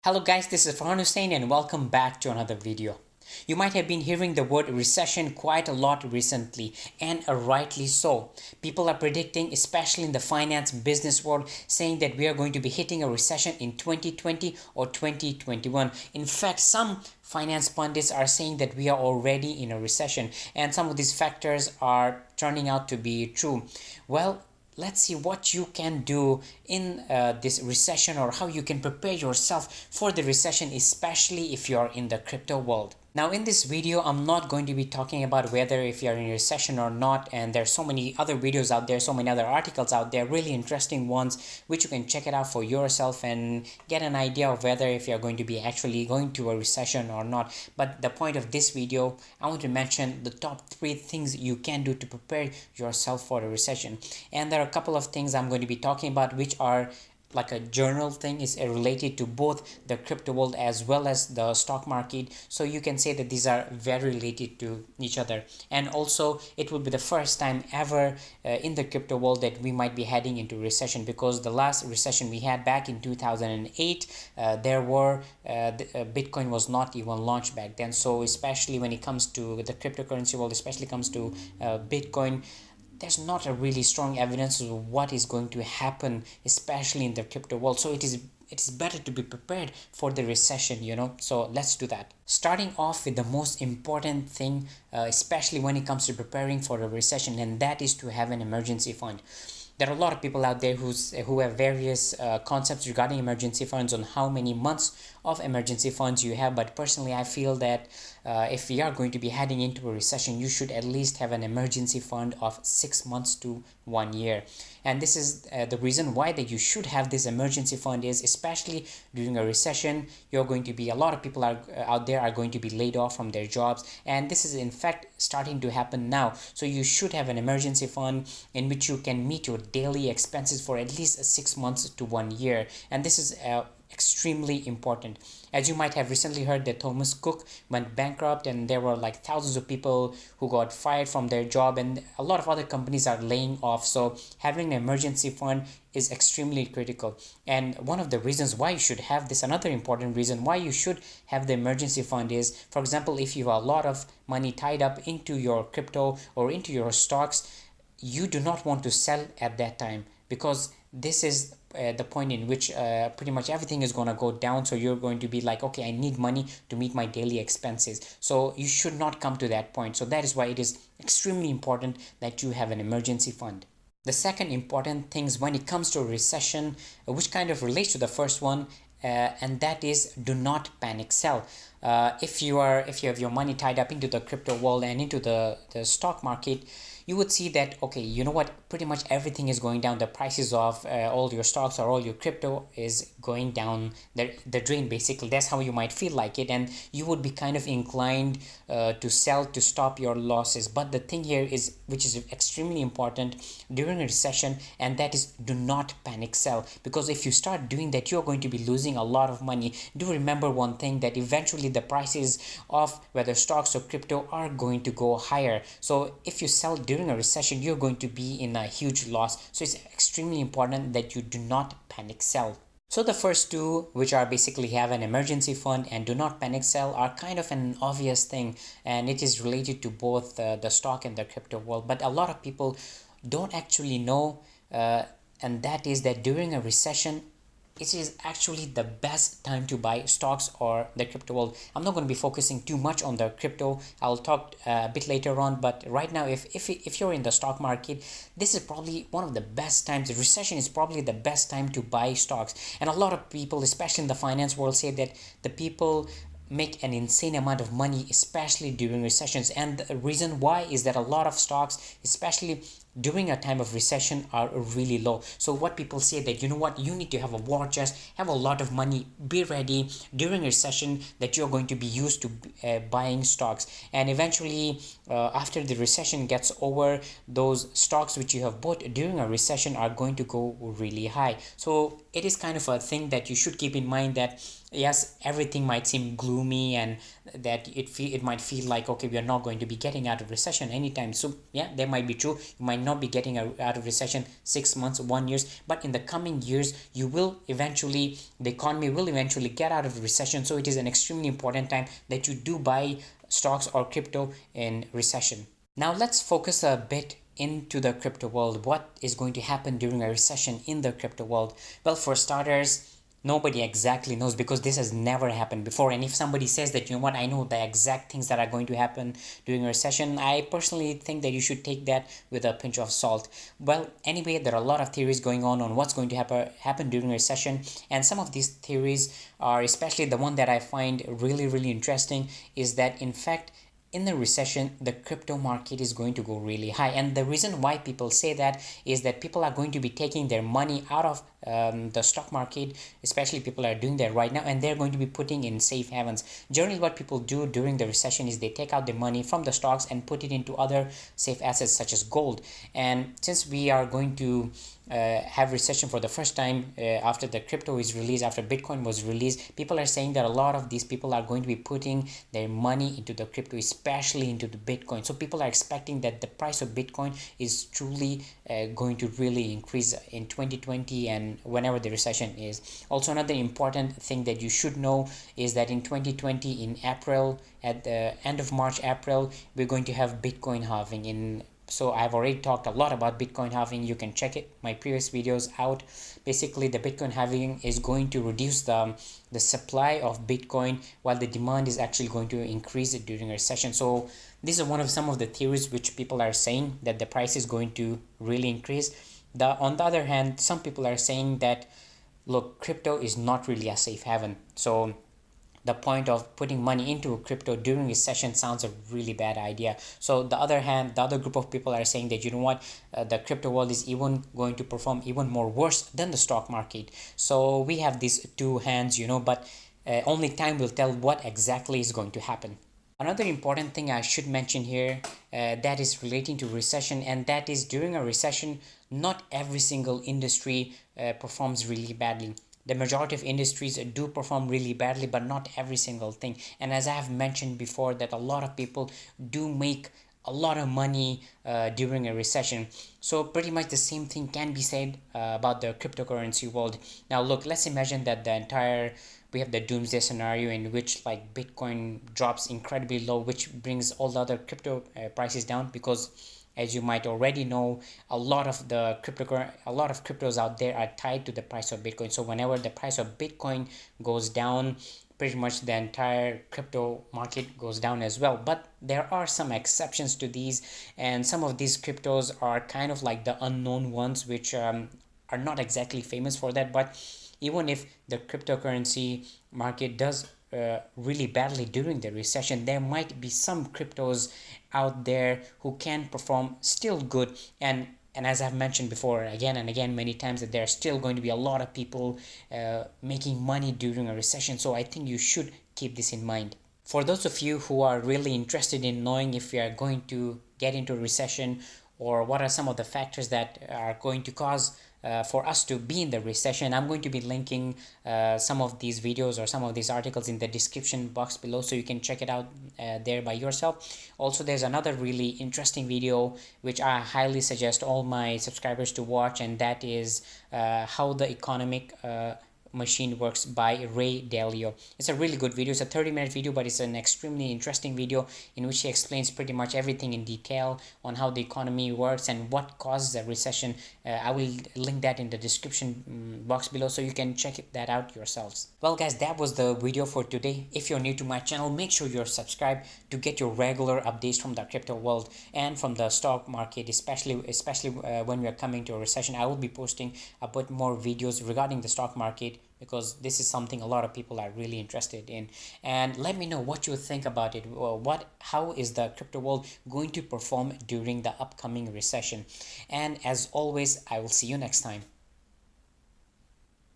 Hello guys, this is Farhan Hussein and welcome back to another video. You might have been hearing the word recession quite a lot recently, and rightly so. People are predicting, especially in the finance business world, saying that we are going to be hitting a recession in 2020 or 2021. In fact, some finance pundits are saying that we are already in a recession, and some of these factors are turning out to be true. Well, let's see what you can do in this recession, or how you can prepare yourself for the recession, especially if you're in the crypto world. Now in this video, I'm not going to be talking about whether if you're in a recession or not, and there's so many other videos out there, so many other articles out there, really interesting ones, which you can check it out for yourself and get an idea of whether if you're going to be actually going to a recession or not. But the point of this video, I want to mention the top 3 things you can do to prepare yourself for a recession. And there are a couple of things I'm going to be talking about which are like a general thing, is related to both the crypto world as well as the stock market, so you can say that these are very related to each other. And also it will be the first time ever in the crypto world that we might be heading into recession, because the last recession we had back in 2008, Bitcoin was not even launched back then. So especially when it comes to the cryptocurrency world, especially comes to Bitcoin, there's not a really strong evidence of what is going to happen, especially in the crypto world. So it is better to be prepared for the recession. So let's do that. Starting off with the most important thing, especially when it comes to preparing for a recession, and that is to have an emergency fund. There are a lot of people out there who have various concepts regarding emergency funds, on how many months of emergency funds you have. But personally, I feel that if we are going to be heading into a recession, you should at least have an emergency fund of 6 months to 1 year. And this is the reason why that you should have this emergency fund is, especially during a recession, you're going to be, a lot of people are out there are going to be laid off from their jobs, and this is in fact starting to happen now. So you should have an emergency fund in which you can meet your daily expenses for at least 6 months to 1 year. And this is extremely important. As you might have recently heard, that Thomas Cook went bankrupt, and there were like thousands of people who got fired from their job, and a lot of other companies are laying off. So having an emergency fund is extremely critical. And one of the reasons why you should have this, another important reason why you should have the emergency fund is, for example, if you have a lot of money tied up into your crypto or into your stocks, you do not want to sell at that time, because this is the point in which pretty much everything is going to go down. So you're going to be like, okay, I need money to meet my daily expenses. So you should not come to that point. So that is why it is extremely important that you have an emergency fund. The second important things when it comes to a recession, which kind of relates to the first one, and that is, do not panic sell. If you have your money tied up into the crypto world and into the stock market, you would see that, okay, you know what, pretty much everything is going down. The prices of all your stocks or all your crypto is going down the drain, basically. That's how you might feel like it, and you would be kind of inclined to sell to stop your losses. But the thing here is, which is extremely important during a recession, and that is, do not panic sell, because if you start doing that, you're going to be losing a lot of money. Do remember one thing, that eventually the prices of whether stocks or crypto are going to go higher. So if you sell during a recession, you're going to be in a huge loss. So it's extremely important that you do not panic sell. So the first two, which are basically have an emergency fund and do not panic sell, are kind of an obvious thing, and it is related to both the stock and the crypto world. But a lot of people don't actually know, and that is that during a recession, it is actually the best time to buy stocks or the crypto world. I'm not going to be focusing too much on the crypto. I'll talk a bit later on, but right now, if you're in the stock market, this is probably one of the best times. The recession is probably the best time to buy stocks. And a lot of people, especially in the finance world, say that the people make an insane amount of money, especially during recessions. And the reason why is that a lot of stocks, especially during a time of recession, are really low. So what people say, that you know what, you need to have a war chest, have a lot of money, be ready during a recession, that you're going to be used to buying stocks. And eventually after the recession gets over, those stocks which you have bought during a recession are going to go really high. So it is kind of a thing that you should keep in mind, that yes, everything might seem gloomy, and that it might feel like, okay, we are not going to be getting out of recession anytime. So yeah, that might be true. You might not be getting out of recession 6 months, 1 years, but in the coming years you will eventually, the economy will eventually get out of recession. So it is an extremely important time that you do buy stocks or crypto in recession. Now let's focus a bit into the crypto world. What is going to happen during a recession in the crypto world? Well, for starters, nobody exactly knows, because this has never happened before. And if somebody says that, you know what, I know the exact things that are going to happen during a recession, I personally think that you should take that with a pinch of salt. Well, anyway, there are a lot of theories going on what's going to happen during a recession. And some of these theories are, especially the one that I find really interesting, is that in fact in the recession the crypto market is going to go really high. And the reason why people say that is that people are going to be taking their money out of the stock market, especially people are doing that right now, and they're going to be putting in safe havens. Generally what people do during the recession is they take out their money from the stocks and put it into other safe assets such as gold. And since we are going to have recession for the first time after the crypto is released, after Bitcoin was released, people are saying that a lot of these people are going to be putting their money into the crypto, especially into the Bitcoin. So people are expecting that the price of Bitcoin is truly going to really increase in 2020 and whenever the recession is. Also, another important thing that you should know is that in 2020, in April, at the end of March, April, we're going to have Bitcoin halving. So I've already talked a lot about Bitcoin halving. You can check it, my previous videos out. Basically, the Bitcoin halving is going to reduce the supply of Bitcoin, while the demand is actually going to increase it during a recession. So these are some of the theories which people are saying, that the price is going to really increase. On the other hand, some people are saying that, look, crypto is not really a safe haven. So the point of putting money into crypto during recession sounds a really bad idea. So the other group of people are saying that, you know what, the crypto world is even going to perform even more worse than the stock market. So we have these two hands, but only time will tell what exactly is going to happen. Another important thing I should mention here, that is relating to recession, and that is during a recession, not every single industry performs really badly. The majority of industries do perform really badly, but not every single thing. And as I have mentioned before, that a lot of people do make a lot of money during a recession. So pretty much the same thing can be said about the cryptocurrency world. Now look, let's imagine that we have the doomsday scenario in which like Bitcoin drops incredibly low, which brings all the other crypto prices down, because as you might already know, a lot of cryptos out there are tied to the price of Bitcoin. So whenever the price of Bitcoin goes down, pretty much the entire crypto market goes down as well. But there are some exceptions to these, and some of these cryptos are kind of like the unknown ones, which are not exactly famous for that. But even if the cryptocurrency market does really badly during the recession, there might be some cryptos out there who can perform still good. And as I've mentioned before again and again many times, that there are still going to be a lot of people making money during a recession. So I think you should keep this in mind. For those of you who are really interested in knowing if we are going to get into a recession, or what are some of the factors that are going to cause for us to be in the recession, I'm going to be linking some of these videos or some of these articles in the description box below, so you can check it out there by yourself. Also, there's another really interesting video which I highly suggest all my subscribers to watch, and that is how the economic machine works by Ray Dalio. It's a really good video. It's a 30-minute video, but it's an extremely interesting video in which he explains pretty much everything in detail on how the economy works and what causes a recession. I will link that in the description box below, so you can check that out yourselves. Well guys, that was the video for today. If you're new to my channel, make sure you're subscribed to get your regular updates from the crypto world and from the stock market, especially when we are coming to a recession. I will be posting a bit more videos regarding the stock market, because this is something a lot of people are really interested in. And let me know what you think about it. How is the crypto world going to perform during the upcoming recession? And as always, I will see you next time.